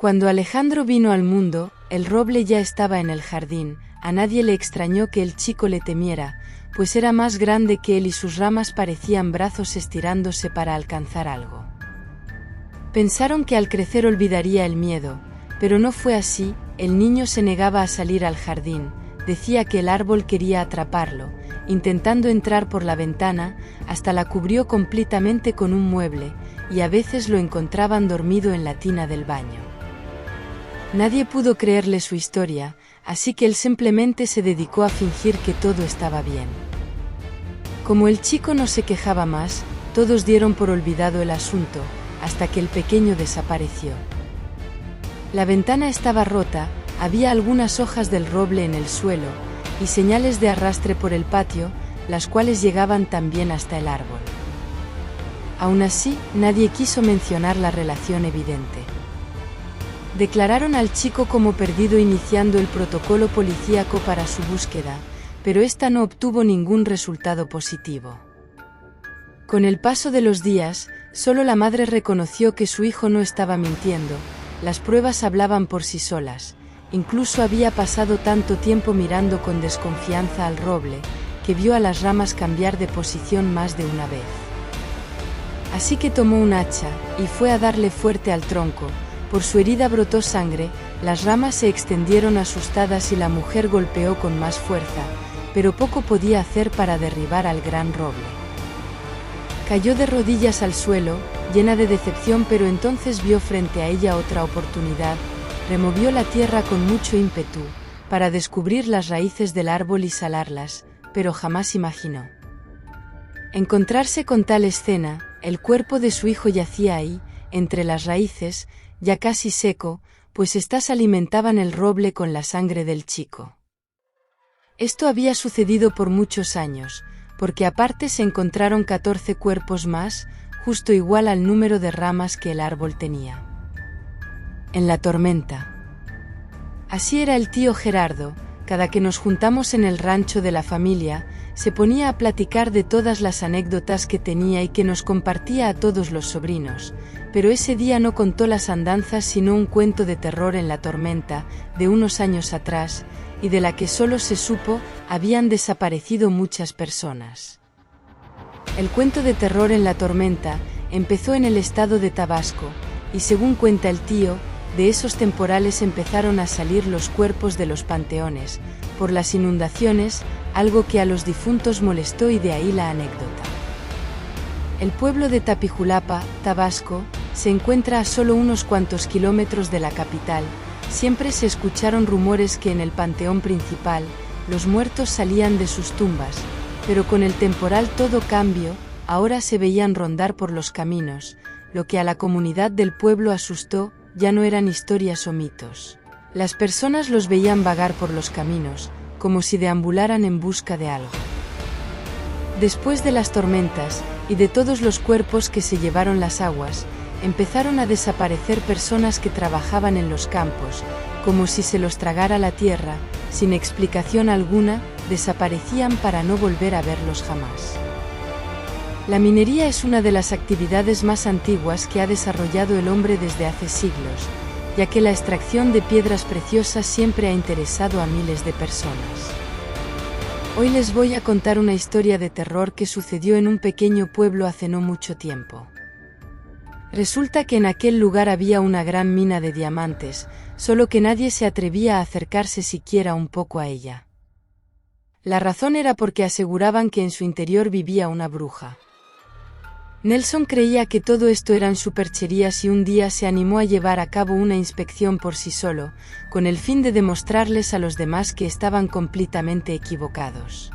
Cuando Alejandro vino al mundo, el roble ya estaba en el jardín. A nadie le extrañó que el chico le temiera, pues era más grande que él y sus ramas parecían brazos estirándose para alcanzar algo. Pensaron que al crecer olvidaría el miedo, pero no fue así. El niño se negaba a salir al jardín, decía que el árbol quería atraparlo, intentando entrar por la ventana, hasta la cubrió completamente con un mueble, y a veces lo encontraban dormido en la tina del baño. Nadie pudo creerle su historia, así que él simplemente se dedicó a fingir que todo estaba bien. Como el chico no se quejaba más, todos dieron por olvidado el asunto, hasta que el pequeño desapareció. La ventana estaba rota, había algunas hojas del roble en el suelo, y señales de arrastre por el patio, las cuales llegaban también hasta el árbol. Aún así, nadie quiso mencionar la relación evidente. Declararon al chico como perdido iniciando el protocolo policíaco para su búsqueda, pero esta no obtuvo ningún resultado positivo. Con el paso de los días, solo la madre reconoció que su hijo no estaba mintiendo, las pruebas hablaban por sí solas, incluso había pasado tanto tiempo mirando con desconfianza al roble, que vio a las ramas cambiar de posición más de una vez. Así que tomó un hacha, y fue a darle fuerte al tronco. Por su herida brotó sangre, las ramas se extendieron asustadas y la mujer golpeó con más fuerza, pero poco podía hacer para derribar al gran roble. Cayó de rodillas al suelo, llena de decepción, pero entonces vio frente a ella otra oportunidad, removió la tierra con mucho ímpetu, para descubrir las raíces del árbol y salarlas, pero jamás imaginó encontrarse con tal escena. El cuerpo de su hijo yacía ahí, entre las raíces, ya casi seco, pues éstas alimentaban el roble con la sangre del chico. Esto había sucedido por muchos años, porque aparte se encontraron 14 cuerpos más, justo igual al número de ramas que el árbol tenía. En la tormenta. Así era el tío Gerardo. Cada que nos juntamos en el rancho de la familia, se ponía a platicar de todas las anécdotas que tenía y que nos compartía a todos los sobrinos, pero ese día no contó las andanzas sino un cuento de terror en la tormenta, de unos años atrás, y de la que solo se supo, habían desaparecido muchas personas. El cuento de terror en la tormenta empezó en el estado de Tabasco, y según cuenta el tío, de esos temporales empezaron a salir los cuerpos de los panteones, por las inundaciones, algo que a los difuntos molestó y de ahí la anécdota. El pueblo de Tapijulapa, Tabasco, se encuentra a solo unos cuantos kilómetros de la capital. Siempre se escucharon rumores que en el panteón principal, los muertos salían de sus tumbas, pero con el temporal todo cambió, ahora se veían rondar por los caminos, lo que a la comunidad del pueblo asustó. Ya no eran historias o mitos. Las personas los veían vagar por los caminos, como si deambularan en busca de algo. Después de las tormentas, y de todos los cuerpos que se llevaron las aguas, empezaron a desaparecer personas que trabajaban en los campos, como si se los tragara la tierra, sin explicación alguna, desaparecían para no volver a verlos jamás. La minería es una de las actividades más antiguas que ha desarrollado el hombre desde hace siglos, ya que la extracción de piedras preciosas siempre ha interesado a miles de personas. Hoy les voy a contar una historia de terror que sucedió en un pequeño pueblo hace no mucho tiempo. Resulta que en aquel lugar había una gran mina de diamantes, solo que nadie se atrevía a acercarse siquiera un poco a ella. La razón era porque aseguraban que en su interior vivía una bruja. Nelson creía que todo esto eran supercherías y un día se animó a llevar a cabo una inspección por sí solo, con el fin de demostrarles a los demás que estaban completamente equivocados.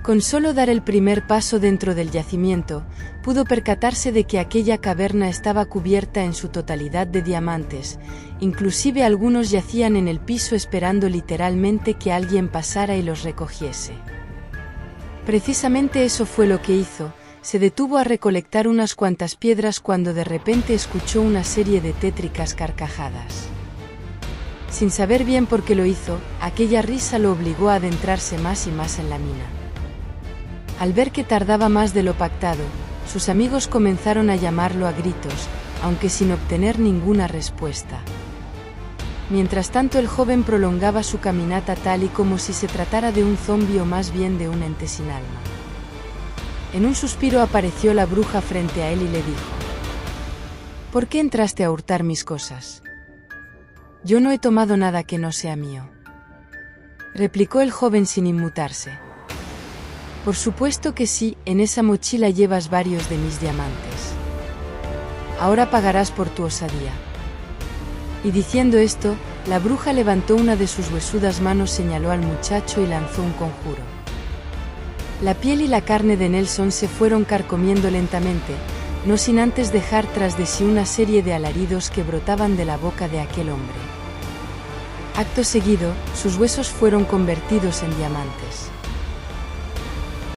Con solo dar el primer paso dentro del yacimiento, pudo percatarse de que aquella caverna estaba cubierta en su totalidad de diamantes, inclusive algunos yacían en el piso esperando literalmente que alguien pasara y los recogiese. Precisamente eso fue lo que hizo. Se detuvo a recolectar unas cuantas piedras cuando de repente escuchó una serie de tétricas carcajadas. Sin saber bien por qué lo hizo, aquella risa lo obligó a adentrarse más y más en la mina. Al ver que tardaba más de lo pactado, sus amigos comenzaron a llamarlo a gritos, aunque sin obtener ninguna respuesta. Mientras tanto, el joven prolongaba su caminata tal y como si se tratara de un zombi o más bien de un ente sin alma. En un suspiro apareció la bruja frente a él y le dijo: «¿Por qué entraste a hurtar mis cosas? Yo no he tomado nada que no sea mío», replicó el joven sin inmutarse. «Por supuesto que sí, en esa mochila llevas varios de mis diamantes. Ahora pagarás por tu osadía». Y diciendo esto, la bruja levantó una de sus huesudas manos, señaló al muchacho y lanzó un conjuro. La piel y la carne de Nelson se fueron carcomiendo lentamente, no sin antes dejar tras de sí una serie de alaridos que brotaban de la boca de aquel hombre. Acto seguido, sus huesos fueron convertidos en diamantes.